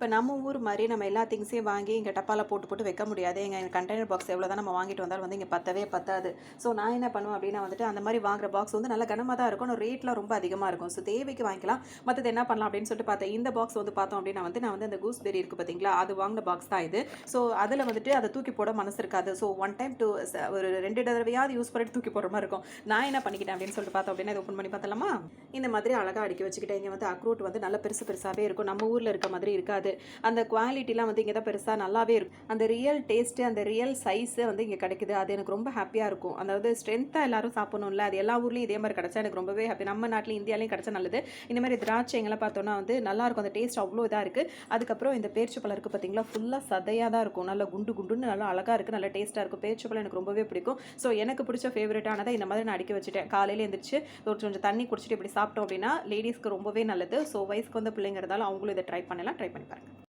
இப்போ நம்ம ஊர் மாதிரி நம்ம எல்லா திங்ஸையும் வாங்கி இங்கே டப்பாவில் போட்டு போட்டு வைக்க முடியாது. எங்கள் கண்டெய்னர் பாக்ஸ் எவ்வளோ தான் நம்ம வாங்கிட்டு வந்தாலும் வந்து இங்கே பத்தவே பத்தாது. ஸோ நான் என்ன பண்ணுவேன் அப்படின்னா வந்துட்டு அந்த மாதிரி வாங்குற பாக்ஸ் வந்து நல்ல கனமாக தான் இருக்கும். ஆனால் ரேட்லாம் ரொம்ப அதிகமாக இருக்கும். ஸோ தேவைக்கு வாங்கிக்கலாம். மற்றது என்ன பண்ணலாம் அப்படின்னு சொல்லிட்டு பார்த்தேன். இந்த பாக்ஸ் வந்து பார்த்தோம் அப்படின்னா வந்து நான் வந்து அந்த கூஸ்பெரி இருக்குது பார்த்தீங்களா, அது வாங்கின பாக்ஸ் தான் இது. ஸோ அதில் வந்துட்டு அதை தூக்கி போட மனசு இருக்காது. ஸோ ஒன் டைம் ஒரு 2 தடவையாவது யூஸ் பண்ணிட்டு தூக்கி போடுற மாதிரி இருக்கும். நான் என்ன பண்ணிக்கிட்டேன் அப்படின்னு சொல்லிட்டு பார்த்தோம் அப்படின்னா இதை ஓப்பன் பண்ணி பார்த்தலாமா. இந்த மாதிரி அழகாக அடுக்கி வச்சுக்கிட்டேன். இங்கே வந்து அக்ரூட் வந்து நல்ல பெருசு பெருசாகவே இருக்கும். நம்ம ஊரில் இருக்க மாதிரி இருக்காது. அந்த குவாலிட்டிலாம் வந்து இங்கே தான் பெருசாக நல்லாவே இருக்கும். அந்த ரியல் டேஸ்ட்டு, அந்த ரியல் சைஸு வந்து இங்கே கிடைக்குது. அது எனக்கு ரொம்ப ஹாப்பியாக இருக்கும். அதாவது ஸ்ட்ரென்த்தாக எல்லாரும் சாப்பிடணும்ல, அது எல்லா ஊர்லேயும் இதே மாதிரி கிடச்சா எனக்கு ரொம்பவே ஹாப்பி. நம்ம நாட்டில் இந்தியாலையும் கிடச்சா நல்லது. இந்த மாதிரி திராட்சைங்கெல்லாம் பார்த்தோன்னா வந்து நல்லாயிருக்கும். அந்த டேஸ்ட் அவ்வளோ இதாக இருக்குது. அதுக்கப்புறம் இந்த பேரிச்சம்பழம் இருக்குது பார்த்தீங்களா, ஃபுல்லாக சதையாக தான் இருக்கும். நல்லா குண்டு குண்டுன்னு நல்லா அழகாக இருக்குது, நல்லா டேஸ்ட்டாக இருக்கும். பேரிச்சம்பழம் எனக்கு ரொம்பவே பிடிக்கும். ஸோ எனக்கு பிடிச்ச ஃபேவரட்டானதை இந்த மாதிரி நான் அடுக்கி வச்சுட்டேன். காலையில் எழுந்திரிச்சு கொஞ்சம் தண்ணி குடிச்சிட்டு இப்படி சாப்பிட்டோம் அப்படின்னா லேடிஸ்க்கு ரொம்பவே நல்லது. ஸோ வயசுக்கு வந்த பிள்ளைங்கிறதால அவங்களும் இதை ட்ரை பண்ணலாம். ட்ரை பண்ணி பாருங்க.